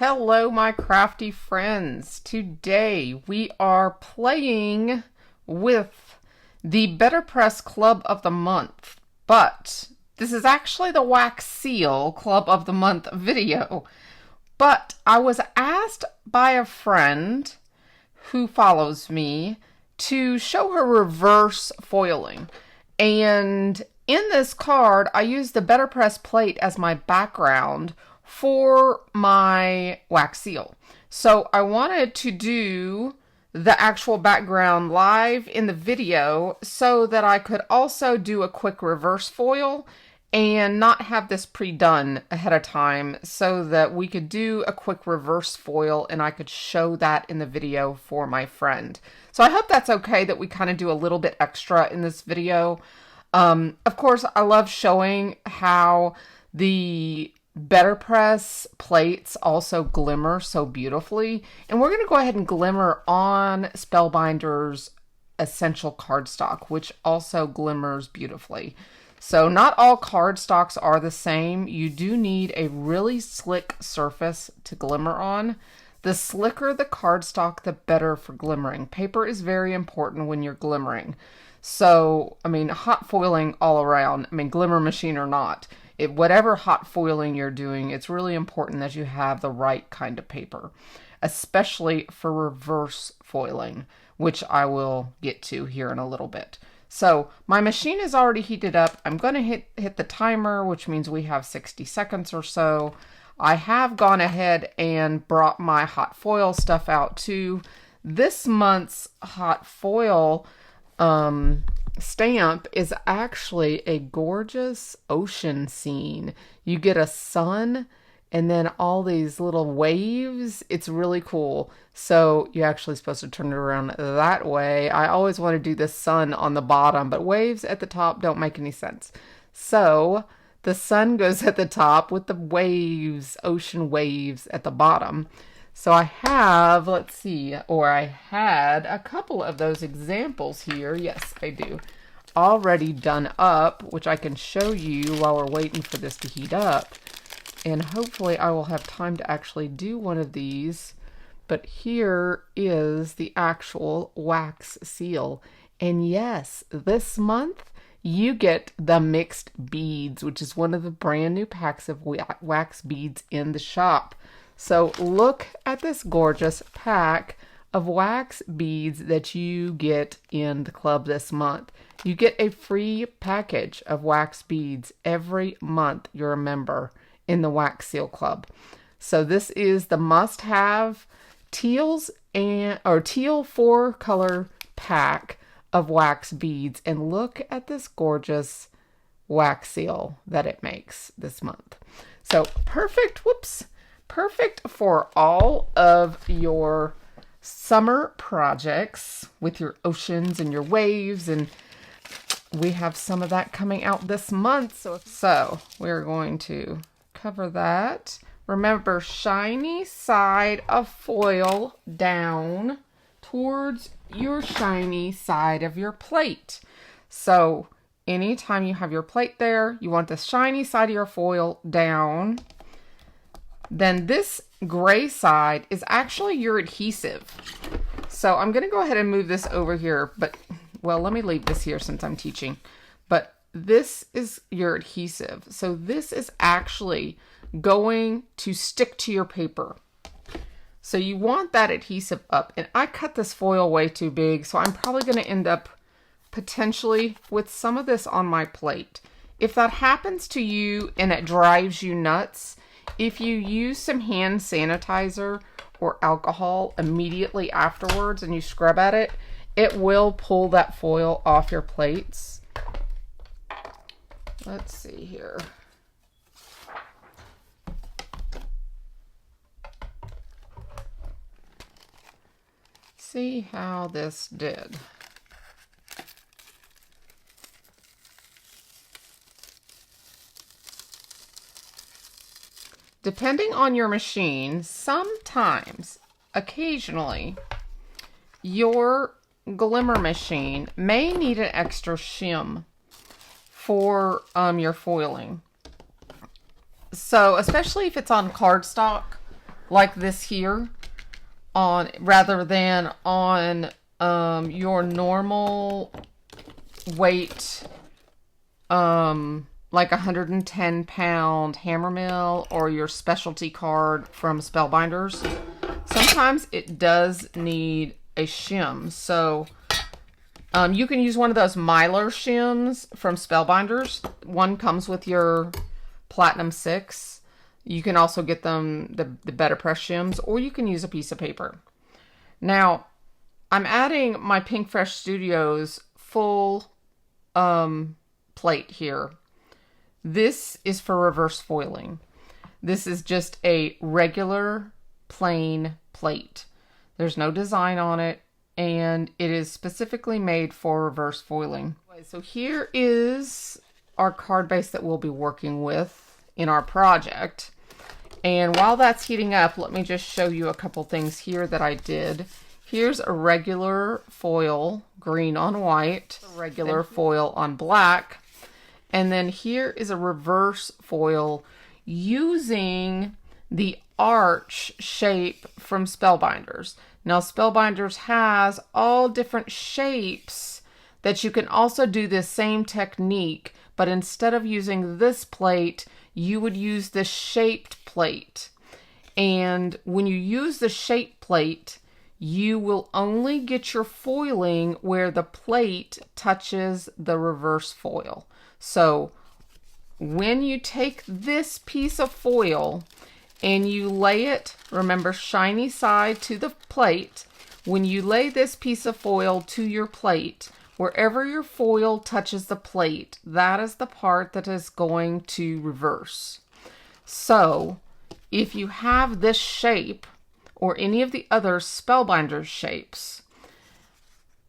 Hello, my crafty friends. Today we are playing with the BetterPress Club of the Month, but this is actually the Wax Seal Club of the Month video. But I was asked by a friend who follows me to show her reverse foiling. And in this card, I used the BetterPress plate as my background for my wax seal. So I wanted to do the actual background live in the video so that I could also do a quick reverse foil and not have this pre-done ahead of time so that we could do a quick reverse foil and I could show that in the video for my friend. So I hope that's okay that we kind of do a little bit extra in this video. Of course, I love showing how the BetterPress plates also glimmer so beautifully. And we're going to go ahead and glimmer on Spellbinders Essential Cardstock, which also glimmers beautifully. So not all cardstocks are the same. You do need a really slick surface to glimmer on. The slicker the cardstock, the better for glimmering. Paper is very important when you're glimmering. So, I mean, hot foiling all around. I mean, glimmer machine or not. Whatever hot foiling you're doing, it's really important that you have the right kind of paper, especially for reverse foiling, which I will get to here in a little bit. So my machine is already heated up. I'm going to hit the timer, which means we have 60 seconds or so. I have gone ahead and brought my hot foil stuff out too. This month's hot foil stamp is actually a gorgeous ocean scene. You get a sun and then all these little waves. It's really cool. So you're actually supposed to turn it around that way. I always want to do the sun on the bottom, but waves at the top don't make any sense. So the sun goes at the top with the waves, ocean waves at the bottom. So I have, let's see, or I had a couple of those examples here. Yes, I do. Already done up, which I can show you while we're waiting for this to heat up. And hopefully I will have time to actually do one of these. But here is the actual wax seal. And yes, this month you get the mixed beads, which is one of the brand new packs of wax beads in the shop. So look at this gorgeous pack of wax beads that you get in the club this month. You get a free package of wax beads every month you're a member in the Wax Seal Club. So this is the must-have teal 4-color pack of wax beads. And look at this gorgeous wax seal that it makes this month. So perfect, perfect for all of your summer projects with your oceans and your waves, and we have some of that coming out this month. So we're going to cover that. Remember, shiny side of foil down towards your shiny side of your plate. So anytime you have your plate there, you want the shiny side of your foil down. Then this gray side is actually your adhesive. So I'm going to go ahead and move this over here, but, well, let me leave this here since I'm teaching. But this is your adhesive. So this is actually going to stick to your paper. So you want that adhesive up. And I cut this foil way too big, so I'm probably going to end up potentially with some of this on my plate. If that happens to you and it drives you nuts, if you use some hand sanitizer or alcohol immediately afterwards and you scrub at it, it will pull that foil off your plates. Let's see here. See how this did. Depending on your machine, sometimes, occasionally, your Glimmer machine may need an extra shim for your foiling. So, especially if it's on cardstock, like this here on rather than on your normal weight, like 110-pound hammer mill or your specialty card from Spellbinders. Sometimes it does need a shim. So you can use one of those Mylar shims from Spellbinders. One comes with your Platinum 6. You can also get them the BetterPress shims, or you can use a piece of paper. Now, I'm adding my Pink Fresh Studios full plate here. This is for reverse foiling. This is just a regular plain plate. There's no design on it, and it is specifically made for reverse foiling. So here is our card base that we'll be working with in our project. And while that's heating up, let me just show you a couple things here that I did. Here's a regular foil, green on white, a regular foil on black, and then here is a reverse foil using the arch shape from Spellbinders. Now, Spellbinders has all different shapes that you can also do this same technique, but instead of using this plate, you would use the shaped plate. And when you use the shaped plate, you will only get your foiling where the plate touches the reverse foil. So when you take this piece of foil and you lay it, remember, shiny side to the plate, when you lay this piece of foil to your plate, wherever your foil touches the plate, that is the part that is going to reverse. So if you have this shape or any of the other Spellbinders shapes,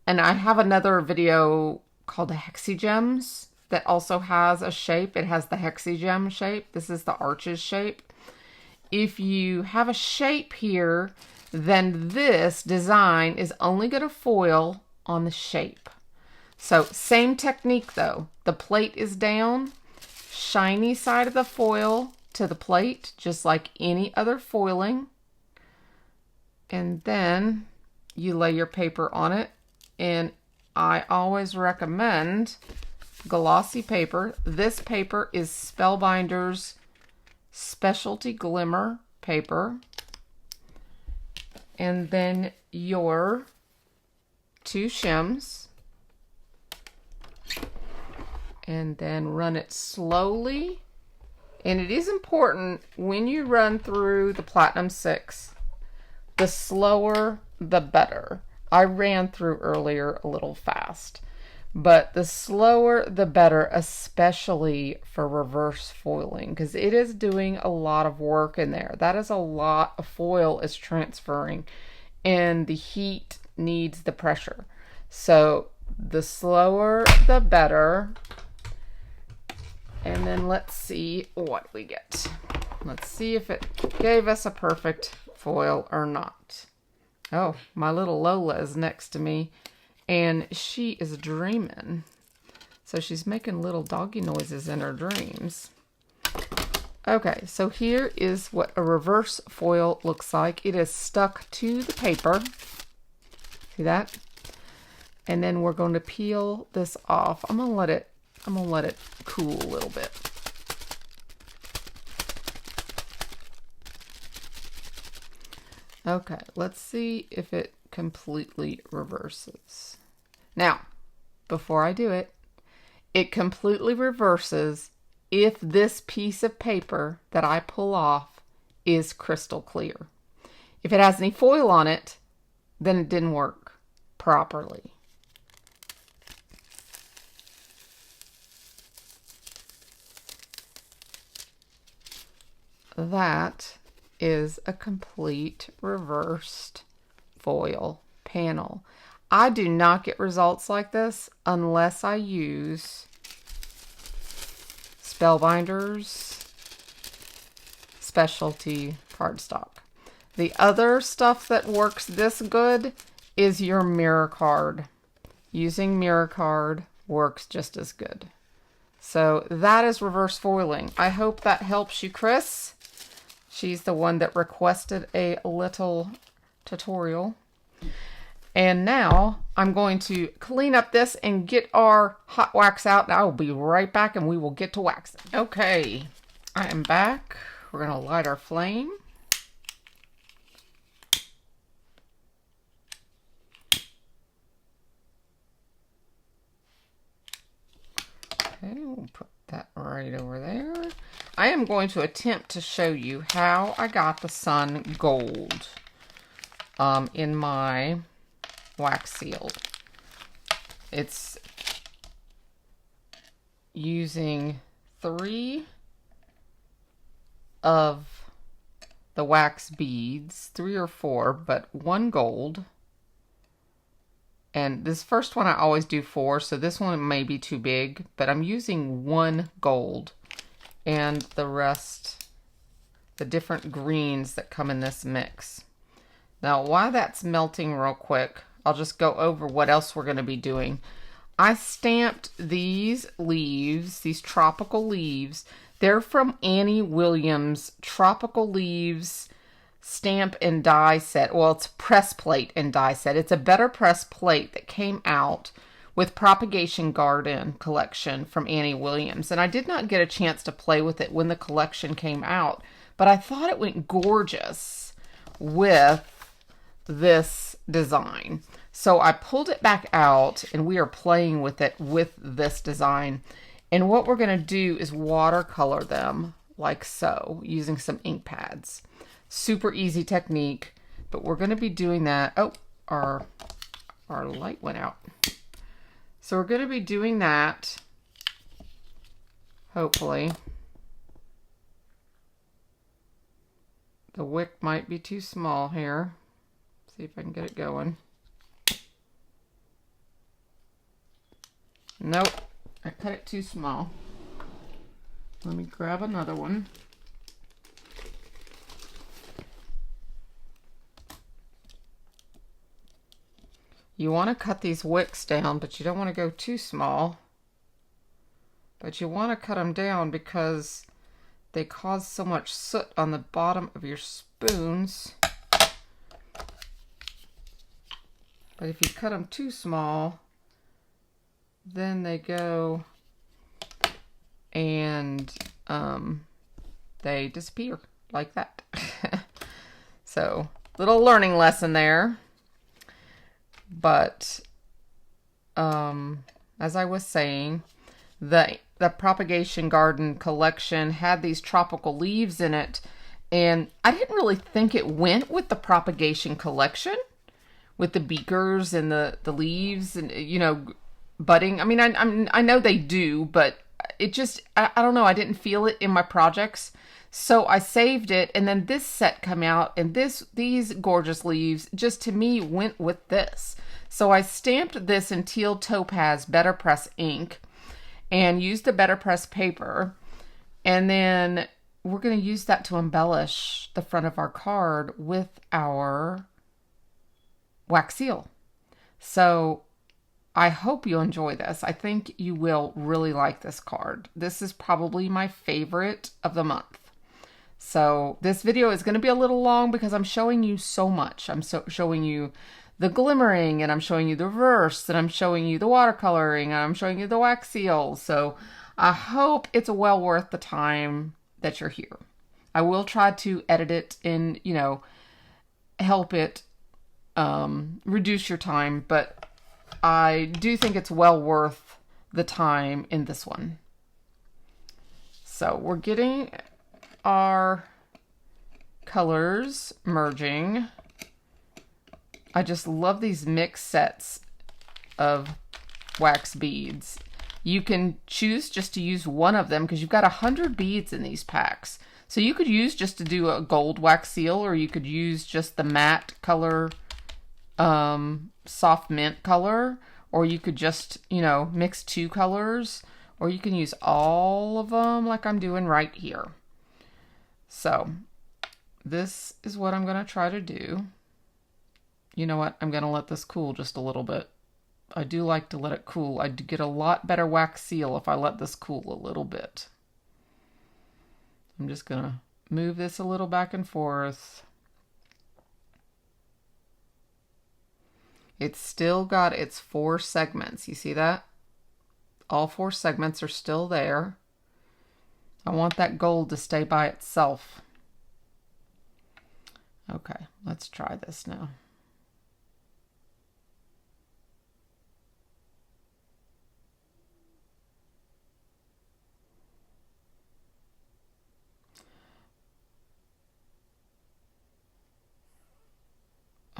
and I have another video called the Hexagems that also has a shape. It has the hexagem shape. This is the arches shape. If you have a shape here, then this design is only going to foil on the shape. So same technique though. The plate is down, shiny side of the foil to the plate, just like any other foiling. And then you lay your paper on it. And I always recommend glossy paper. This paper is Spellbinders Specialty Glimmer paper. And then your 2 shims. And then run it slowly. And it is important when you run through the Platinum 6, the slower the better. I ran through earlier a little fast, but the slower the better, especially for reverse foiling, because it is doing a lot of work in there. That is a lot of foil is transferring, and the heat needs the pressure. So the slower the better. And then let's see what we get. Let's see if it gave us a perfect foil or not. Oh, my little Lola is next to me, and she is dreaming. So she's making little doggy noises in her dreams. Okay, so here is what a reverse foil looks like. It is stuck to the paper. See that? And then we're going to peel this off. I'm gonna let it cool a little bit. Okay, let's see if it completely reverses. Now, before I do it, it completely reverses if this piece of paper that I pull off is crystal clear. If it has any foil on it, then it didn't work properly. That is a complete reversed foil panel. I do not get results like this unless I use Spellbinders Specialty Cardstock. The other stuff that works this good is your mirror card. Using mirror card works just as good. So that is reverse foiling. I hope that helps you, Chris. She's the one that requested a little tutorial. And now I'm going to clean up this and get our hot wax out. And I will be right back and we will get to waxing. Okay, I am back. We're going to light our flame. Okay, we'll put that right over there. I am going to attempt to show you how I got the sun gold in my wax seal. It's using 3 of the wax beads, 3 or 4, but 1 gold. And this first one I always do 4, so this one may be too big, but I'm using 1 gold and the rest, the different greens that come in this mix. Now, while that's melting real quick, I'll just go over what else we're going to be doing. I stamped these leaves, these tropical leaves. They're from Annie Williams' Tropical Leaves Stamp and Die Set. Well, it's press plate and die set. It's a BetterPress plate that came out with Propagation Garden collection from Annie Williams. And I did not get a chance to play with it when the collection came out, but I thought it went gorgeous with this design. So I pulled it back out and we are playing with it with this design. And what we're going to do is watercolor them like so, using some ink pads. Super easy technique, but we're going to be doing that. Oh, our light went out. So we're going to be doing that, hopefully. The wick might be too small here. See if I can get it going. Nope, I cut it too small. Let me grab another one. You want to cut these wicks down, but you don't want to go too small. But you want to cut them down because they cause so much soot on the bottom of your spoons. But if you cut them too small, then they go and they disappear like that. So, little learning lesson there. But as I was saying, the Propagation Garden collection had these tropical leaves in it, and I didn't really think it went with the Propagation collection, with the beakers and the leaves and, you know, budding. I mean, I know they do, but it just, I don't know, I didn't feel it in my projects. So I saved it, and then this set come out, and these gorgeous leaves just to me went with this. So I stamped this in teal topaz BetterPress ink and used the BetterPress paper, and then we're going to use that to embellish the front of our card with our wax seal. So I hope you enjoy this. I think you will really like this card. This is probably my favorite of the month. So this video is going to be a little long because I'm showing you so much. I'm showing you the glimmering, and I'm showing you the reverse, and I'm showing you the watercoloring, and I'm showing you the wax seal. So I hope it's well worth the time that you're here. I will try to edit it and, you know, help it reduce your time, but I do think it's well worth the time in this one. So we're getting our colors merging. I just love these mix sets of wax beads. You can choose just to use one of them because you've got 100 beads in these packs. So you could use just to do a gold wax seal, or you could use just the matte color, soft mint color, or you could just, you know, mix 2 colors, or you can use all of them like I'm doing right here. So this is what I'm going to try to do. You know what? I'm going to let this cool just a little bit. I do like to let it cool. I do get a lot better wax seal if I let this cool a little bit. I'm just going to move this a little back and forth. It's still got its 4 segments. You see that? All 4 segments are still there. I want that gold to stay by itself. Okay, let's try this now.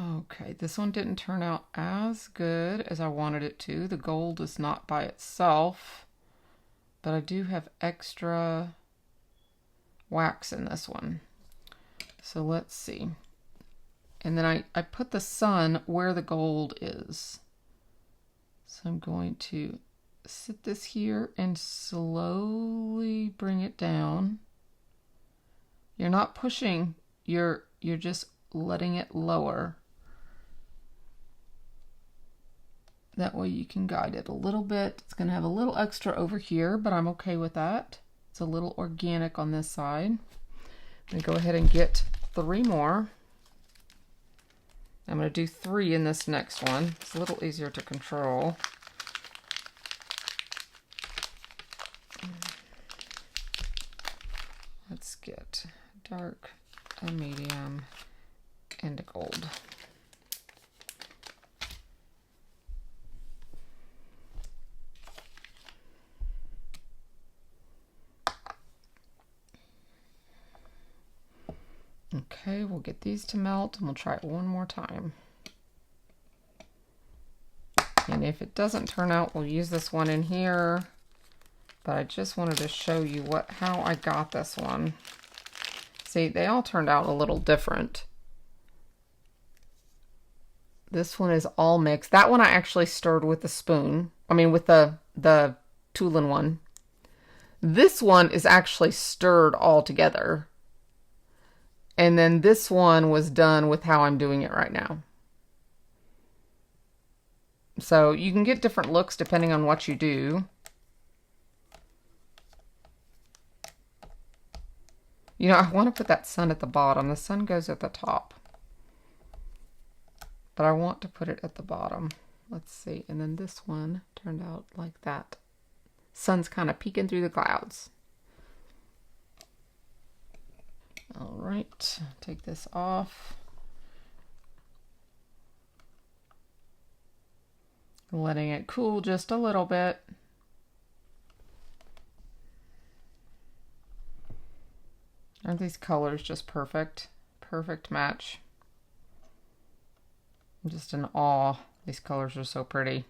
Okay, this one didn't turn out as good as I wanted it to. The gold is not by itself, but I do have extra wax in this one. So let's see. And then I put the sun where the gold is. So I'm going to sit this here and slowly bring it down. You're not pushing, you're just letting it lower. That way you can guide it a little bit. It's going to have a little extra over here, but I'm okay with that. It's a little organic on this side. I'm going to go ahead and get 3 more. I'm going to do 3 in this next one. It's a little easier to control. Let's get dark, a medium, and a gold. Okay, we'll get these to melt and we'll try it one more time. And if it doesn't turn out, we'll use this one in here. But I just wanted to show you how I got this one. See, they all turned out a little different. This one is all mixed. That one I actually stirred with the spoon. I mean, with the Tulin one. This one is actually stirred all together. And then this one was done with how I'm doing it right now. So you can get different looks depending on what you do. You know, I want to put that sun at the bottom. The sun goes at the top. But I want to put it at the bottom. Let's see. And then this one turned out like that. Sun's kind of peeking through the clouds. All right, take this off. Letting it cool just a little bit. Aren't these colors just perfect? Perfect match. I'm just in awe. These colors are so pretty.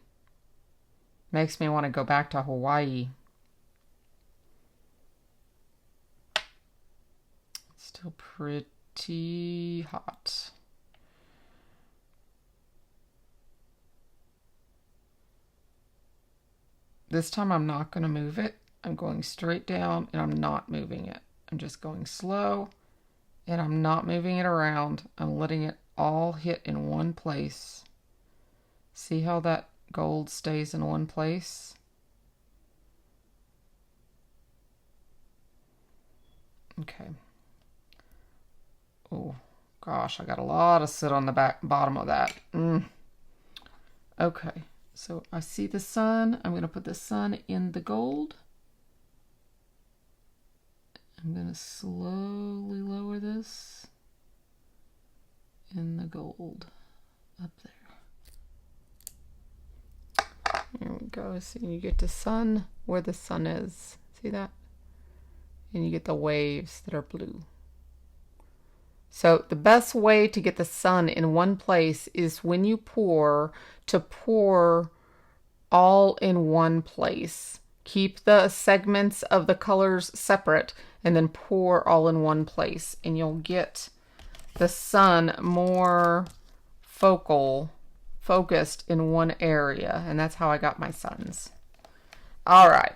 Makes me want to go back to Hawaii. Still pretty hot. This time I'm not going to move it. I'm going straight down and I'm not moving it. I'm just going slow and I'm not moving it around. I'm letting it all hit in one place. See how that gold stays in one place? Okay. Oh gosh, I got a lot of soot on the bottom of that. Okay, so I see the sun. I'm going to put the sun in the gold. I'm going to slowly lower this in the gold up there. There we go. So you get the sun where the sun is. See that? And you get the waves that are blue. So the best way to get the sun in one place is when you pour, to pour all in one place. Keep the segments of the colors separate and then pour all in one place. And you'll get the sun more focused in one area. And that's how I got my suns. All right.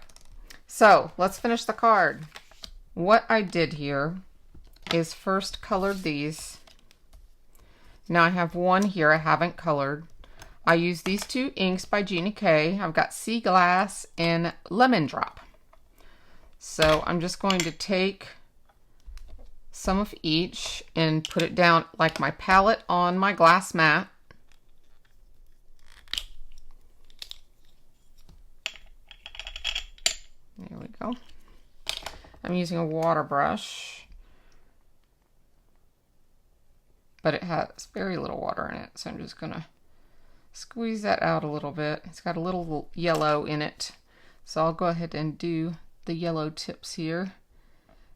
So let's finish the card. What I did here is first colored these. Now I have one here I haven't colored. I use these 2 inks by Gina K. I've got Sea Glass and Lemon Drop. So I'm just going to take some of each and put it down like my palette on my glass mat. There we go. I'm using a water brush, but it has very little water in it, so I'm just gonna squeeze that out a little bit. It's got a little yellow in it, so I'll go ahead and do the yellow tips here.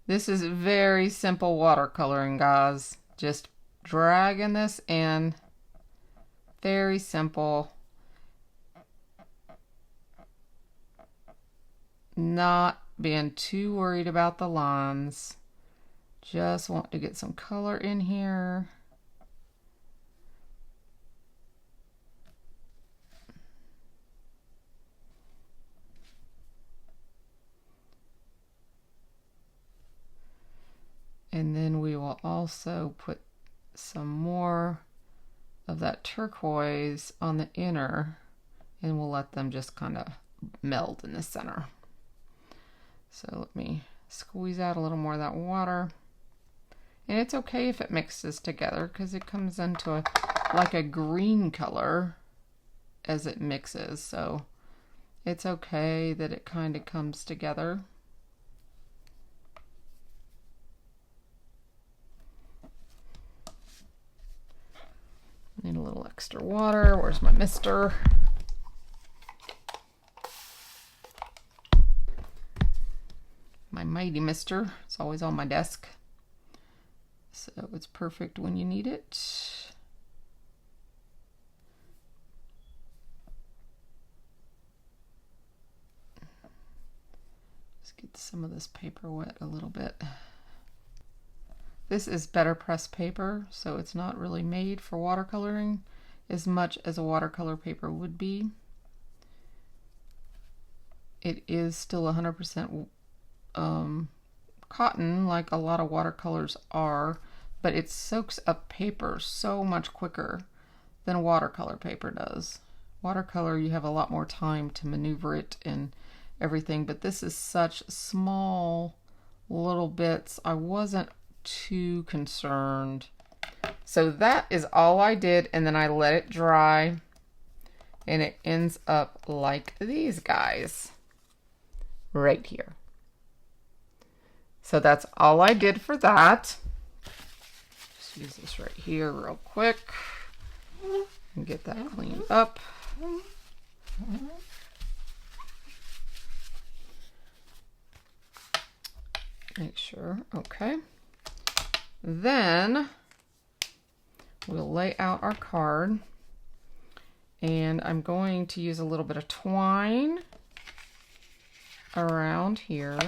This is very simple watercoloring, guys. Just dragging this in. Very simple. Not being too worried about the lines. Just want to get some color in here. And then we will also put some more of that turquoise on the inner, and we'll let them just kind of meld in the center. So let me squeeze out a little more of that water. And it's okay if it mixes together because it comes into like a green color as it mixes. So it's okay that it kind of comes together. Need a little extra water. Where's my mister? My mighty mister. It's always on my desk. So it's perfect when you need it. Just get some of this paper wet a little bit. This is BetterPress paper, so it's not really made for watercoloring as much as a watercolor paper would be. It is still 100% cotton, like a lot of watercolors are, but it soaks up paper so much quicker than watercolor paper does. Watercolor, you have a lot more time to maneuver it and everything, but this is such small little bits. I wasn't too concerned. So that is all I did, and then I let it dry, and it ends up like these guys right here. So that's all I did for that. Just use this right here real quick and get that cleaned up. Make sure, okay. Then we'll lay out our card, and I'm going to use a little bit of twine around here.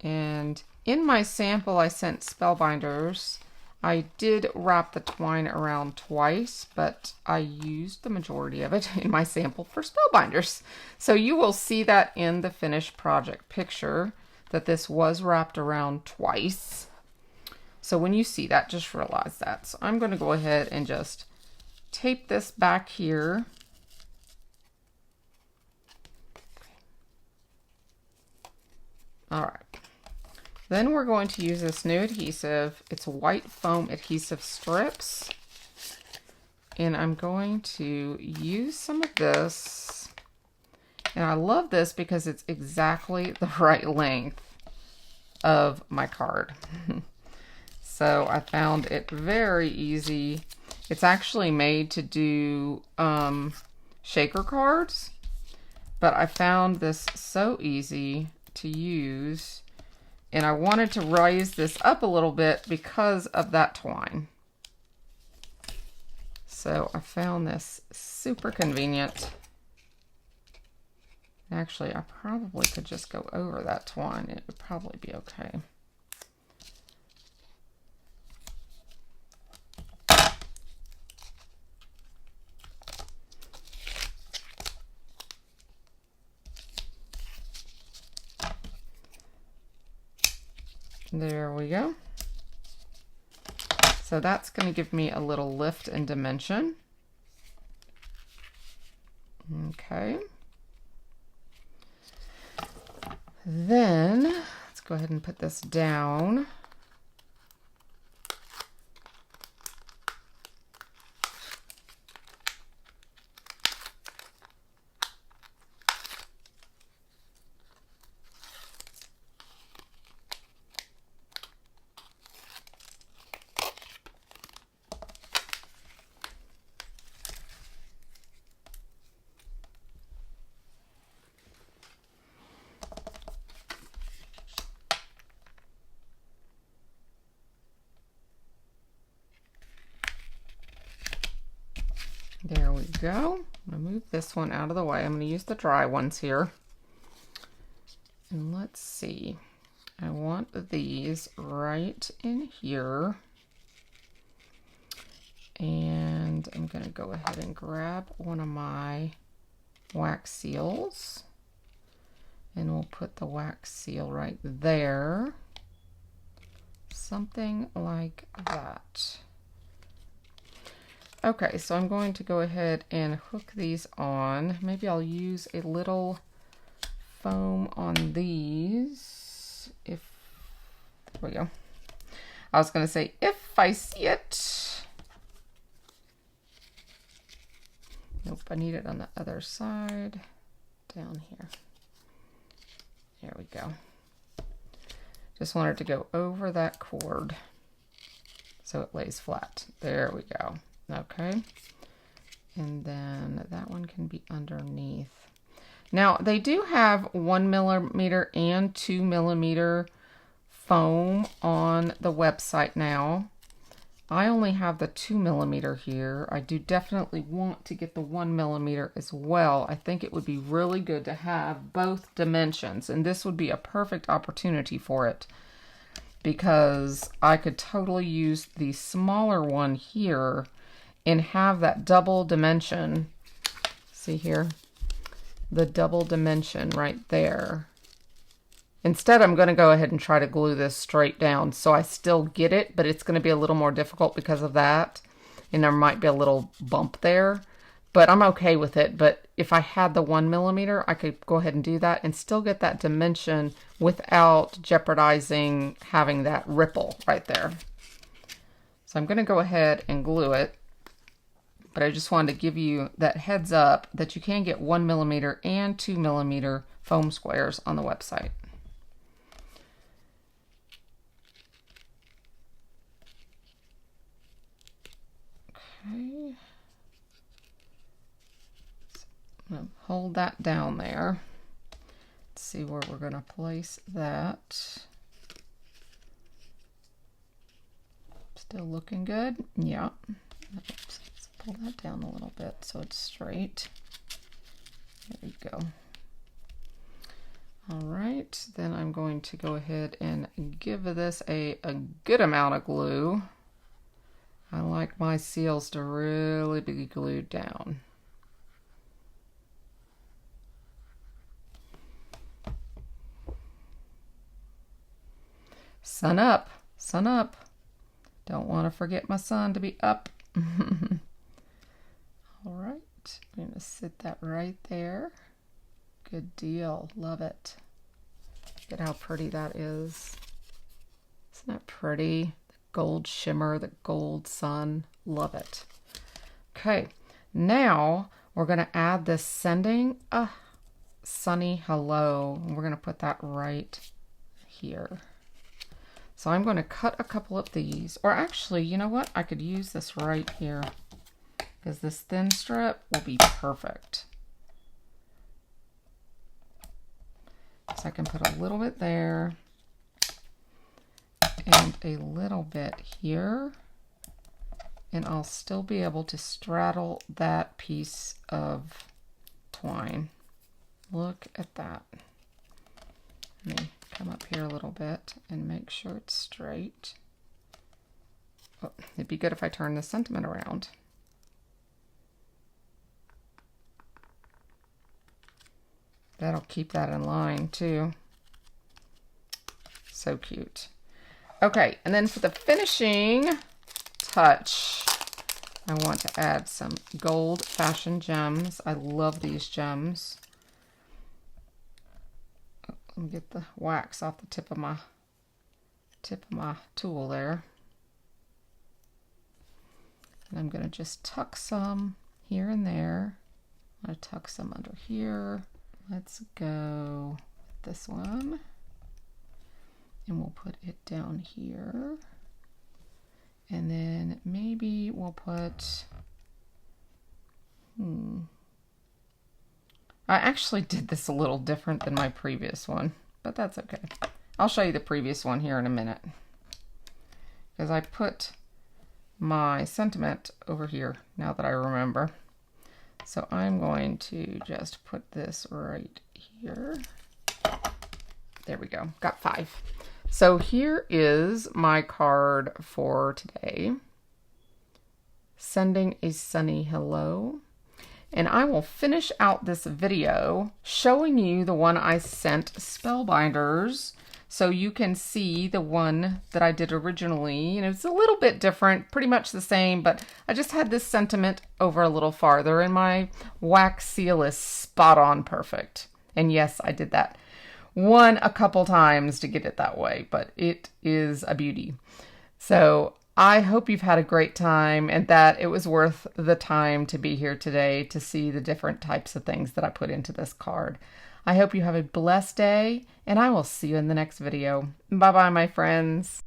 And in my sample I sent Spellbinders, I did wrap the twine around twice, but I used the majority of it in my sample for Spellbinders. So you will see that in the finished project picture that this was wrapped around twice. So when you see that, just realize that. So I'm going to go ahead and just tape this back here. All right. Then we're going to use this new adhesive. It's white foam adhesive strips. And I'm going to use some of this. And I love this because it's exactly the right length of my card. So I found it very easy. It's actually made to do shaker cards, but I found this so easy to use, and I wanted to raise this up a little bit because of that twine. So I found this super convenient. Actually, I probably could just go over that twine. It would probably be okay. There we go. So that's going to give me a little lift and dimension. Okay. Then let's go ahead and put this down. There we go. I'm going to move this one out of the way. I'm going to use the dry ones here. And let's see. I want these right in here. And I'm going to go ahead and grab one of my wax seals. And we'll put the wax seal right there. Something like that. Okay, so I'm going to go ahead and hook these on. Maybe I'll use a little foam on these. There we go. I was going to say, if I see it. Nope, I need it on the other side. Down here. There we go. Just want it to go over that cord so it lays flat. There we go. Okay. And then that one can be underneath. Now, they do have 1mm and 2mm foam on the website now. I only have the 2mm here. I do definitely want to get the 1mm as well. I think it would be really good to have both dimensions, and this would be a perfect opportunity for it because I could totally use the smaller one here and have that double dimension. See here? The double dimension right there. Instead, I'm going to go ahead and try to glue this straight down so I still get it, but it's going to be a little more difficult because of that. And there might be a little bump there, but I'm okay with it. But if I had the 1mm, I could go ahead and do that and still get that dimension without jeopardizing having that ripple right there. So I'm going to go ahead and glue it. But I just wanted to give you that heads up that you can get 1mm and 2mm foam squares on the website. Okay. So I'm going to hold that down there. Let's see where we're going to place that. Still looking good? Yeah. Oops. Let's pull that down a little bit so it's straight. There we go. All right, then I'm going to go ahead and give this a good amount of glue. I like my seals to really be glued down. Sun up, sun up. Don't want to forget my sun to be up. All right, I'm going to sit that right there. Good deal. Love it. Look at how pretty that is. Isn't that pretty? The gold shimmer, the gold sun. Love it. Okay, now we're going to add this sending a sunny hello. We're going to put that right here. So I'm going to cut a couple of these. Or actually, you know what? I could use this right here because this thin strip will be perfect. So I can put a little bit there and a little bit here, and I'll still be able to straddle that piece of twine. Look at that. Let me come up here a little bit and make sure it's straight. Oh, it'd be good if I turn the sentiment around. That'll keep that in line too. So cute. Okay, and then for the finishing touch, I want to add some gold fashion gems. I love these gems. Let me get the wax off the tip of my tool there. And I'm going to just tuck some here and there. I'm going to tuck some under here. Let's go with this one, and we'll put it down here, and then maybe we'll put, I actually did this a little different than my previous one, but that's okay. I'll show you the previous one here in a minute, because I put my sentiment over here, now that I remember. So I'm going to just put this right here. There we go. Got 5. So here is my card for today. Sending a sunny hello. And I will finish out this video showing you the one I sent Spellbinders so you can see the one that I did originally. You know, it's a little bit different, pretty much the same, but I just had this sentiment over a little farther, and my wax seal is spot on perfect. And yes, I did that one a couple times to get it that way, but it is a beauty. So I hope you've had a great time and that it was worth the time to be here today to see the different types of things that I put into this card. I hope you have a blessed day, and I will see you in the next video. Bye-bye, my friends.